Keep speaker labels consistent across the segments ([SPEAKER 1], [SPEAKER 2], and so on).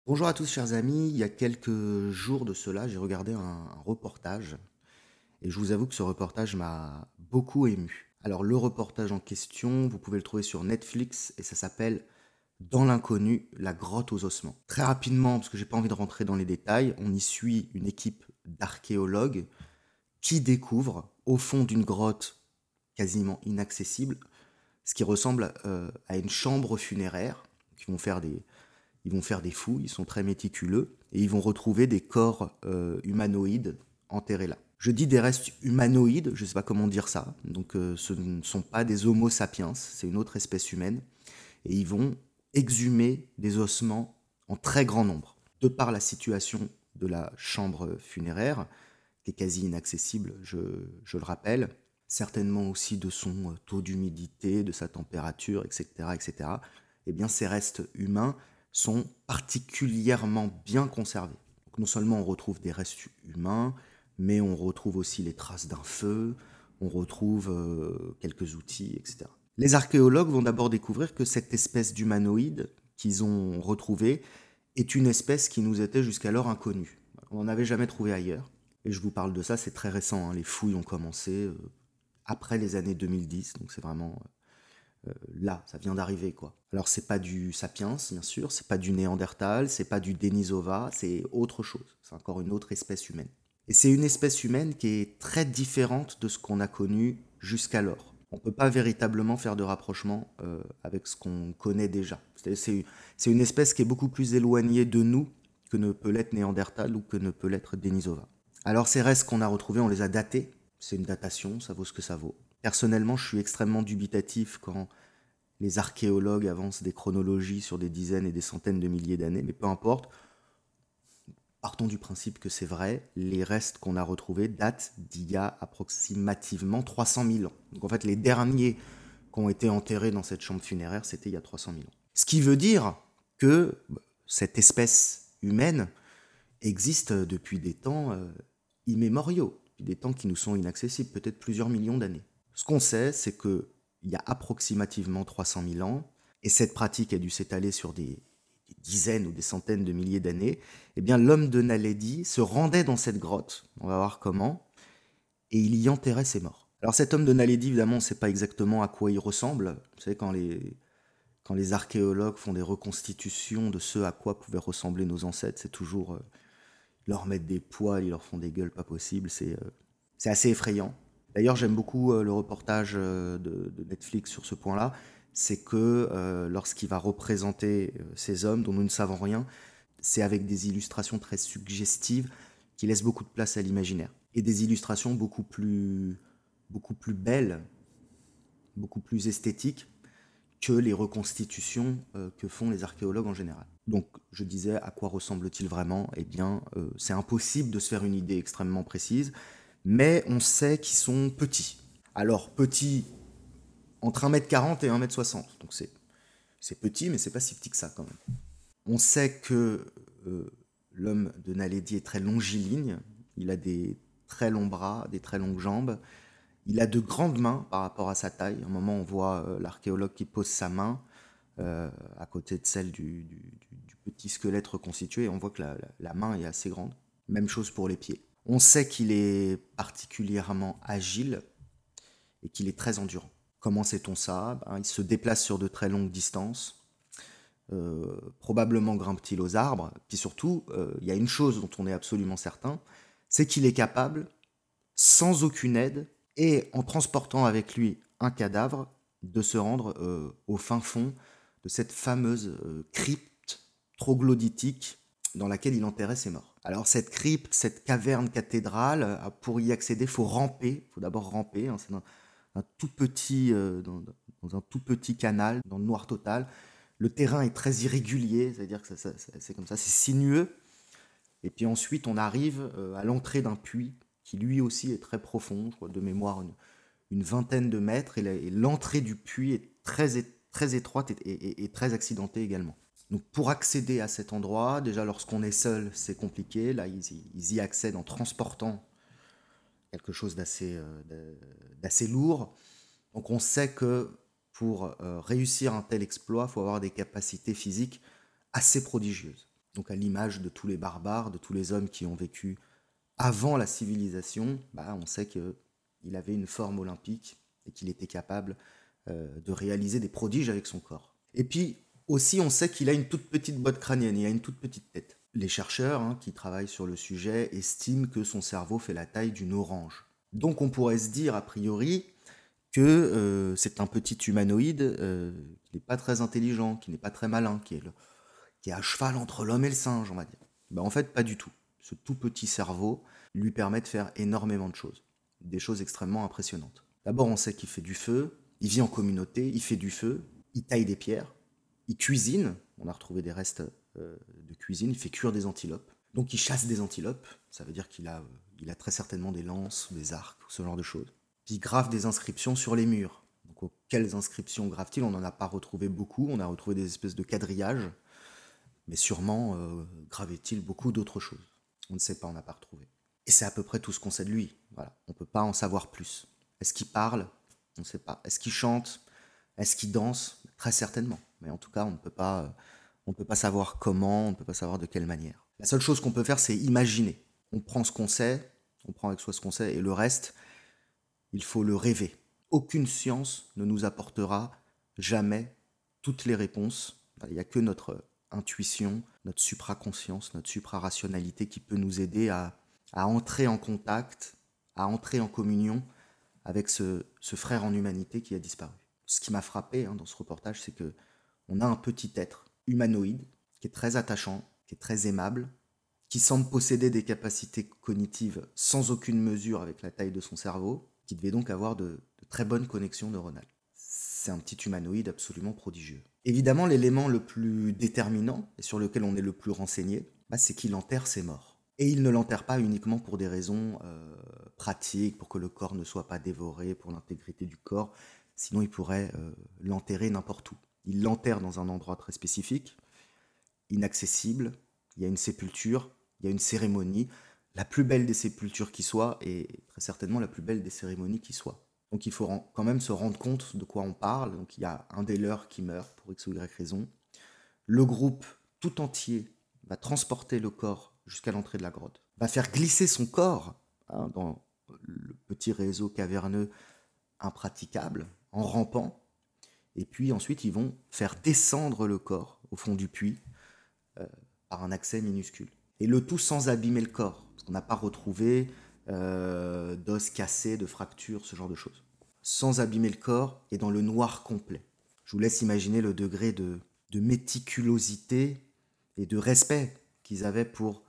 [SPEAKER 1] Bonjour à tous chers amis, il y a quelques jours de cela, j'ai regardé un reportage et je vous avoue que ce reportage m'a beaucoup ému. Alors le reportage en question, vous pouvez le trouver sur Netflix et ça s'appelle Dans l'inconnu, la grotte aux ossements. Très rapidement, parce que j'ai pas envie de rentrer dans les détails, on y suit une équipe d'archéologues qui découvrent au fond d'une grotte quasiment inaccessible ce qui ressemble à une chambre funéraire. Ils vont faire des fouilles, ils sont très méticuleux, et ils vont retrouver des corps humanoïdes enterrés là. Je dis des restes humanoïdes, je ne sais pas comment dire ça, donc ce ne sont pas des homo sapiens, c'est une autre espèce humaine, et ils vont exhumer des ossements en très grand nombre. De par la situation de la chambre funéraire, qui est quasi inaccessible, je le rappelle, certainement aussi de son taux d'humidité, de sa température, etc., etc., eh bien ces restes humains sont particulièrement bien conservés. Donc non seulement on retrouve des restes humains, mais on retrouve aussi les traces d'un feu, on retrouve quelques outils, etc. Les archéologues vont d'abord découvrir que cette espèce d'humanoïde qu'ils ont retrouvée est une espèce qui nous était jusqu'alors inconnue. On n'en avait jamais trouvé ailleurs. Et je vous parle de ça, c'est très récent, hein. Les fouilles ont commencé après les années 2010, donc c'est vraiment là, ça vient d'arriver quoi. Alors c'est pas du sapiens, bien sûr, c'est pas du néandertal, c'est pas du Denisova, c'est autre chose. C'est encore une autre espèce humaine. Et c'est une espèce humaine qui est très différente de ce qu'on a connu jusqu'alors. On ne peut pas véritablement faire de rapprochement avec ce qu'on connaît déjà. C'est une espèce qui est beaucoup plus éloignée de nous que ne peut l'être Néandertal ou que ne peut l'être Denisova. Alors ces restes qu'on a retrouvés, on les a datés. C'est une datation, ça vaut ce que ça vaut. Personnellement, je suis extrêmement dubitatif quand les archéologues avancent des chronologies sur des dizaines et des centaines de milliers d'années, mais peu importe, partons du principe que c'est vrai, les restes qu'on a retrouvés datent d'il y a approximativement 300 000 ans. Donc en fait, les derniers qui ont été enterrés dans cette chambre funéraire, c'était il y a 300 000 ans. Ce qui veut dire que cette espèce humaine existe depuis des temps immémoriaux, depuis des temps qui nous sont inaccessibles, peut-être plusieurs millions d'années. Ce qu'on sait, c'est qu'il y a approximativement 300 000 ans, et cette pratique a dû s'étaler sur des dizaines ou des centaines de milliers d'années, eh bien l'homme de Naledi se rendait dans cette grotte, on va voir comment, et il y enterrait ses morts. Alors cet homme de Naledi, évidemment, on ne sait pas exactement à quoi il ressemble. Vous savez, quand les archéologues font des reconstitutions de ce à quoi pouvaient ressembler nos ancêtres, c'est toujours ils leur mettent des poils, ils leur font des gueules pas possibles, c'est assez effrayant. D'ailleurs, j'aime beaucoup le reportage de Netflix sur ce point-là, c'est que lorsqu'il va représenter ces hommes dont nous ne savons rien, c'est avec des illustrations très suggestives qui laissent beaucoup de place à l'imaginaire. Et des illustrations beaucoup plus belles, beaucoup plus esthétiques que les reconstitutions que font les archéologues en général. Donc je disais à quoi ressemble-t-il vraiment? Eh bien c'est impossible de se faire une idée extrêmement précise, mais on sait qu'ils sont petits. Alors petits entre 1,40 m et 1,60 m, donc c'est petit mais c'est pas si petit que ça quand même. On sait que l'homme de Naledi est très longiligne, il a des très longs bras, des très longues jambes, il a de grandes mains par rapport à sa taille. À un moment, on voit l'archéologue qui pose sa main à côté de celle du petit squelette reconstitué, et on voit que la main est assez grande. Même chose pour les pieds. On sait qu'il est particulièrement agile et qu'il est très endurant. Comment sait-on ça? Il se déplace sur de très longues distances, probablement grimpe-t-il aux arbres, puis surtout, il y a une chose dont on est absolument certain, c'est qu'il est capable, sans aucune aide, et en transportant avec lui un cadavre, de se rendre au fin fond de cette fameuse crypte troglodytique dans laquelle il enterrait ses morts. Alors cette crypte, cette caverne cathédrale, pour y accéder, il faut ramper, il faut d'abord ramper, hein, c'est un tout petit, dans un tout petit canal, dans le noir total. Le terrain est très irrégulier, c'est-à-dire que c'est comme ça, c'est sinueux. Et puis ensuite, on arrive à l'entrée d'un puits qui lui aussi est très profond, je crois de mémoire une vingtaine de mètres, et l'entrée du puits est très étroite et très accidentée également. Donc pour accéder à cet endroit, déjà lorsqu'on est seul, c'est compliqué. Là, ils y accèdent en transportant quelque chose d'assez lourd. Donc on sait que pour réussir un tel exploit, il faut avoir des capacités physiques assez prodigieuses. Donc à l'image de tous les barbares, de tous les hommes qui ont vécu avant la civilisation, on sait qu'il avait une forme olympique et qu'il était capable de réaliser des prodiges avec son corps. Et puis aussi, on sait qu'il a une toute petite botte crânienne, il a une toute petite tête. Les chercheurs qui travaillent sur le sujet estiment que son cerveau fait la taille d'une orange. Donc on pourrait se dire, a priori, que c'est un petit humanoïde qui n'est pas très intelligent, qui n'est pas très malin, qui est à cheval entre l'homme et le singe, on va dire. En fait, pas du tout. Ce tout petit cerveau lui permet de faire énormément de choses. Des choses extrêmement impressionnantes. D'abord, on sait qu'il fait du feu, il vit en communauté, il fait du feu, il taille des pierres, il cuisine, on a retrouvé des restes de cuisine, il fait cuire des antilopes. Donc il chasse des antilopes, ça veut dire qu'il a très certainement des lances, des arcs, ce genre de choses. Puis il grave des inscriptions sur les murs. Donc quelles inscriptions grave-t-il? On n'en a pas retrouvé beaucoup, on a retrouvé des espèces de quadrillages, mais sûrement gravait-il beaucoup d'autres choses. On ne sait pas, on n'a pas retrouvé. Et c'est à peu près tout ce qu'on sait de lui. Voilà. On ne peut pas en savoir plus. Est-ce qu'il parle? On ne sait pas. Est-ce qu'il chante? Est-ce qu'il danse? Très certainement. Mais en tout cas, on ne peut pas savoir comment, on ne peut pas savoir de quelle manière. La seule chose qu'on peut faire, c'est imaginer. On prend ce qu'on sait, on prend avec soi ce qu'on sait, et le reste, il faut le rêver. Aucune science ne nous apportera jamais toutes les réponses. Il n'y a que notre intuition, notre supraconscience, notre suprarationalité qui peut nous aider à entrer en contact, à entrer en communion avec ce frère en humanité qui a disparu. Ce qui m'a frappé dans ce reportage, c'est que on a un petit être humanoïde qui est très attachant, qui est très aimable, qui semble posséder des capacités cognitives sans aucune mesure avec la taille de son cerveau, qui devait donc avoir de très bonnes connexions neuronales. C'est un petit humanoïde absolument prodigieux. Évidemment, l'élément le plus déterminant, et sur lequel on est le plus renseigné, c'est qu'il enterre ses morts. Et il ne l'enterre pas uniquement pour des raisons pratiques, pour que le corps ne soit pas dévoré, pour l'intégrité du corps, sinon il pourrait l'enterrer n'importe où. Il l'enterre dans un endroit très spécifique, inaccessible, il y a une sépulture, il y a une cérémonie, la plus belle des sépultures qui soit, et très certainement la plus belle des cérémonies qui soit. Donc il faut quand même se rendre compte de quoi on parle. Donc il y a un des leurs qui meurt pour X ou Y raison. Le groupe tout entier va transporter le corps jusqu'à l'entrée de la grotte, va faire glisser son corps dans le petit réseau caverneux impraticable, en rampant, et puis ensuite ils vont faire descendre le corps au fond du puits par un accès minuscule. Et le tout sans abîmer le corps, parce qu'on n'a pas retrouvé d'os cassés, de fractures, ce genre de choses. Sans abîmer le corps et dans le noir complet. Je vous laisse imaginer le degré de méticulosité et de respect qu'ils avaient pour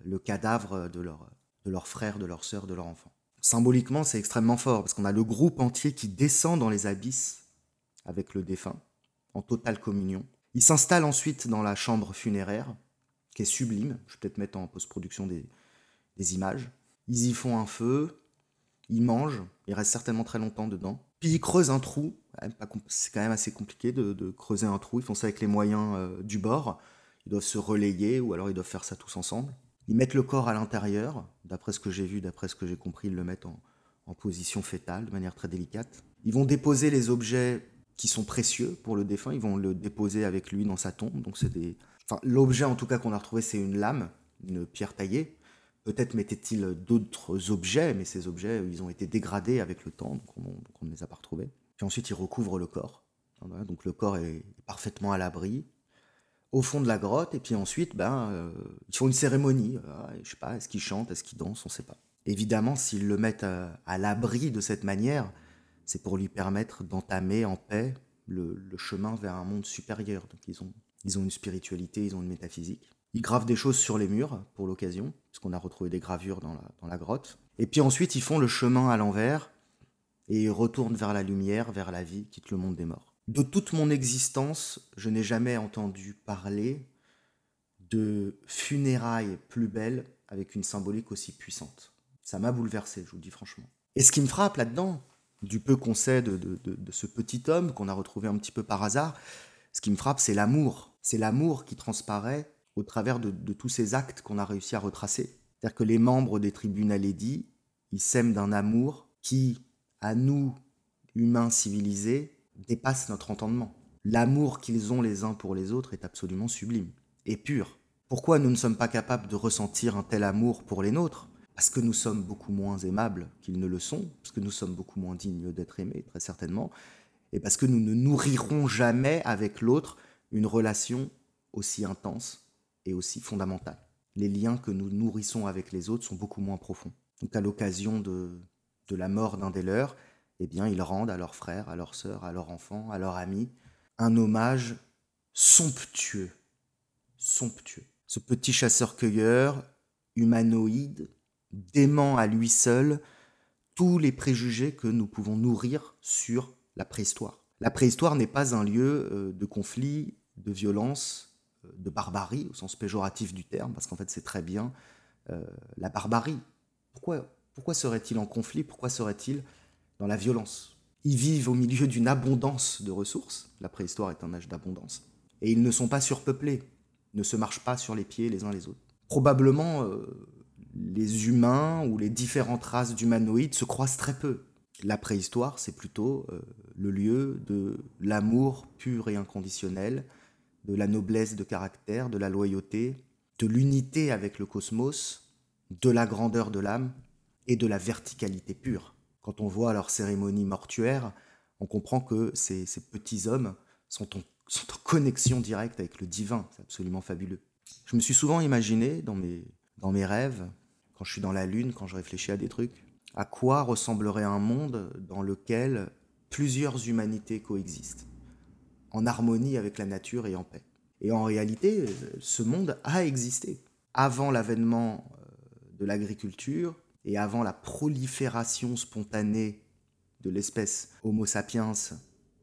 [SPEAKER 1] le cadavre de leur frère, de leur sœur, de leur enfant. Symboliquement, c'est extrêmement fort, parce qu'on a le groupe entier qui descend dans les abysses avec le défunt, en totale communion. Il s'installe ensuite dans la chambre funéraire, qui est sublime. Je vais peut-être mettre en post-production des images. Ils y font un feu, ils mangent, ils restent certainement très longtemps dedans. Puis ils creusent un trou. C'est quand même assez compliqué de creuser un trou. Ils font ça avec les moyens du bord. Ils doivent se relayer ou alors ils doivent faire ça tous ensemble. Ils mettent le corps à l'intérieur. D'après ce que j'ai vu, d'après ce que j'ai compris, ils le mettent en position fétale, de manière très délicate. Ils vont déposer les objets qui sont précieux pour le défunt. Ils vont le déposer avec lui dans sa tombe. Donc l'objet en tout cas qu'on a retrouvé, c'est une lame, une pierre taillée. Peut-être mettait-il d'autres objets, mais ces objets, ils ont été dégradés avec le temps, donc on ne les a pas retrouvés. Puis ensuite, ils recouvrent le corps. Donc le corps est parfaitement à l'abri, au fond de la grotte, et puis ensuite, ils font une cérémonie. Je sais pas, est-ce qu'ils chantent, est-ce qu'ils dansent, on ne sait pas. Évidemment, s'ils le mettent à l'abri de cette manière, c'est pour lui permettre d'entamer en paix le chemin vers un monde supérieur. Donc ils ont une spiritualité, ils ont une métaphysique. Ils gravent des choses sur les murs pour l'occasion, parce qu'on a retrouvé des gravures dans la grotte. Et puis ensuite, ils font le chemin à l'envers et ils retournent vers la lumière, vers la vie, quittent le monde des morts. De toute mon existence, je n'ai jamais entendu parler de funérailles plus belles avec une symbolique aussi puissante. Ça m'a bouleversé, je vous le dis franchement. Et ce qui me frappe là-dedans, du peu qu'on sait de ce petit homme qu'on a retrouvé un petit peu par hasard, ce qui me frappe, c'est l'amour. C'est l'amour qui transparaît au travers de tous ces actes qu'on a réussi à retracer. C'est-à-dire que les membres des tribus Naledi, ils s'aiment d'un amour qui, à nous, humains civilisés, dépasse notre entendement. L'amour qu'ils ont les uns pour les autres est absolument sublime et pur. Pourquoi nous ne sommes pas capables de ressentir un tel amour pour les nôtres? Parce que nous sommes beaucoup moins aimables qu'ils ne le sont, parce que nous sommes beaucoup moins dignes d'être aimés, très certainement, et parce que nous ne nourrirons jamais avec l'autre une relation aussi intense et aussi fondamentale. Les liens que nous nourrissons avec les autres sont beaucoup moins profonds. Donc à l'occasion de la mort d'un des leurs, eh bien, ils rendent à leurs frères, à leurs sœurs, à leurs enfants, à leurs amis, un hommage somptueux, somptueux. Ce petit chasseur-cueilleur, humanoïde, dément à lui seul tous les préjugés que nous pouvons nourrir sur la préhistoire. La préhistoire n'est pas un lieu de conflit, de violence, de barbarie, au sens péjoratif du terme, parce qu'en fait c'est très bien la barbarie. Pourquoi serait-il en conflit? Pourquoi serait-il dans la violence? Ils vivent au milieu d'une abondance de ressources. La préhistoire est un âge d'abondance. Et ils ne sont pas surpeuplés, ne se marchent pas sur les pieds les uns les autres. Probablement, les humains ou les différentes races d'humanoïdes se croisent très peu. La préhistoire, c'est plutôt le lieu de l'amour pur et inconditionnel, de la noblesse de caractère, de la loyauté, de l'unité avec le cosmos, de la grandeur de l'âme et de la verticalité pure. Quand on voit leurs cérémonies mortuaires, on comprend que ces petits hommes sont en connexion directe avec le divin. C'est absolument fabuleux. Je me suis souvent imaginé dans mes rêves, quand je suis dans la lune, quand je réfléchis à des trucs, à quoi ressemblerait un monde dans lequel plusieurs humanités coexistent, en harmonie avec la nature et en paix. Et en réalité, ce monde a existé. Avant l'avènement de l'agriculture et avant la prolifération spontanée de l'espèce Homo sapiens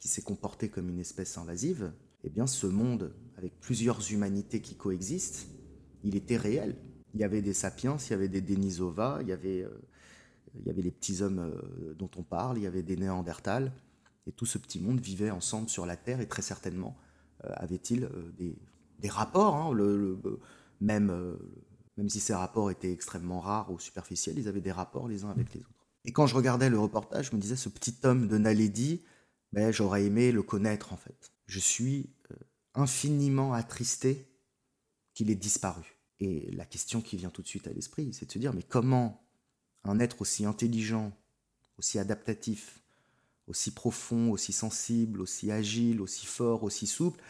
[SPEAKER 1] qui s'est comportée comme une espèce invasive, eh bien ce monde, avec plusieurs humanités qui coexistent, il était réel. Il y avait des sapiens, il y avait des Denisova, il y avait les petits hommes dont on parle, il y avait des Néandertals, et tout ce petit monde vivait ensemble sur la Terre, et très certainement avait-il des rapports, hein, même si ces rapports étaient extrêmement rares ou superficiels, ils avaient des rapports les uns avec les autres. Et quand je regardais le reportage, je me disais, ce petit homme de Naledi, ben, j'aurais aimé le connaître en fait. Je suis infiniment attristé qu'il ait disparu. Et la question qui vient tout de suite à l'esprit, c'est de se dire, mais comment un être aussi intelligent, aussi adaptatif, aussi profond, aussi sensible, aussi agile, aussi fort, aussi souple,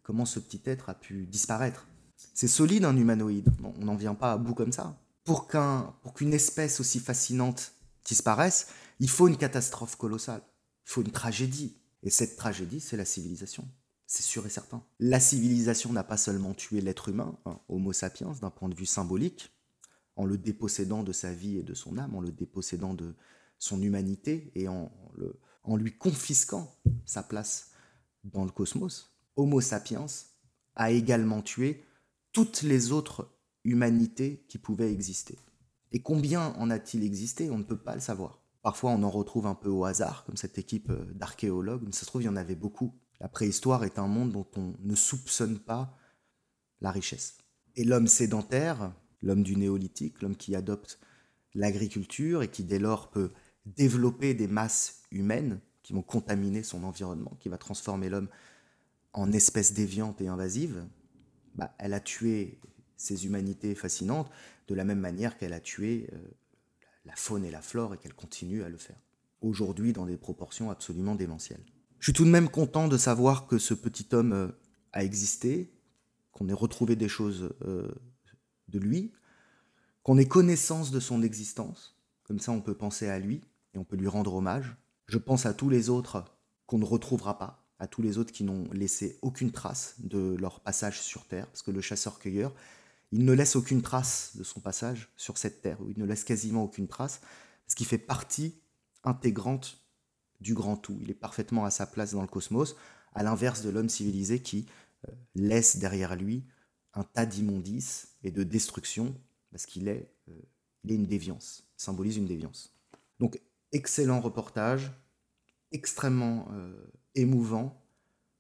[SPEAKER 1] comment ce petit être a pu disparaître? C'est solide un humanoïde, on n'en vient pas à bout comme ça. Pour qu'une espèce aussi fascinante disparaisse, il faut une catastrophe colossale, il faut une tragédie. Et cette tragédie, c'est la civilisation. C'est sûr et certain. La civilisation n'a pas seulement tué l'être humain, hein, Homo sapiens, d'un point de vue symbolique, en le dépossédant de sa vie et de son âme, en le dépossédant de son humanité et en lui confisquant sa place dans le cosmos. Homo sapiens a également tué toutes les autres humanités qui pouvaient exister. Et combien en a-t-il existé? On ne peut pas le savoir. Parfois, on en retrouve un peu au hasard, comme cette équipe d'archéologues, mais ça se trouve, il y en avait beaucoup. La préhistoire est un monde dont on ne soupçonne pas la richesse. Et l'homme sédentaire, l'homme du néolithique, l'homme qui adopte l'agriculture et qui dès lors peut développer des masses humaines qui vont contaminer son environnement, qui va transformer l'homme en espèce déviante et invasive, bah, elle a tué ces humanités fascinantes de la même manière qu'elle a tué la faune et la flore et qu'elle continue à le faire. Aujourd'hui, dans des proportions absolument démentielles. Je suis tout de même content de savoir que ce petit homme a existé, qu'on ait retrouvé des choses de lui, qu'on ait connaissance de son existence. Comme ça, on peut penser à lui et on peut lui rendre hommage. Je pense à tous les autres qu'on ne retrouvera pas, à tous les autres qui n'ont laissé aucune trace de leur passage sur Terre, parce que le chasseur-cueilleur, il ne laisse aucune trace de son passage sur cette Terre, il ne laisse quasiment aucune trace, parce qu'il fait partie intégrante du grand tout. Il est parfaitement à sa place dans le cosmos, à l'inverse de l'homme civilisé qui laisse derrière lui un tas d'immondices et de destruction, parce qu'il est une déviance, il symbolise une déviance. Donc, excellent reportage, extrêmement émouvant,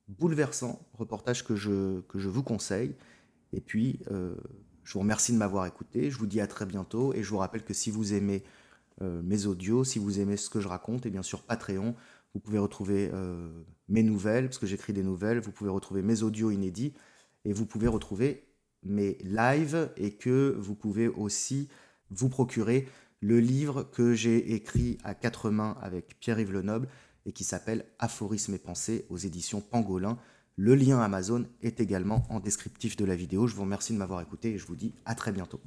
[SPEAKER 1] bouleversant, reportage que je vous conseille. Et puis, je vous remercie de m'avoir écouté, je vous dis à très bientôt, et je vous rappelle que si vous aimez mes audios, si vous aimez ce que je raconte, et bien sûr Patreon, vous pouvez retrouver mes nouvelles, parce que j'écris des nouvelles, vous pouvez retrouver mes audios inédits, et vous pouvez retrouver mes lives et que vous pouvez aussi vous procurer le livre que j'ai écrit à quatre mains avec Pierre-Yves Lenoble et qui s'appelle Aphorismes et pensées aux éditions Pangolin. Le lien Amazon est également en descriptif de la vidéo. Je vous remercie de m'avoir écouté et je vous dis à très bientôt.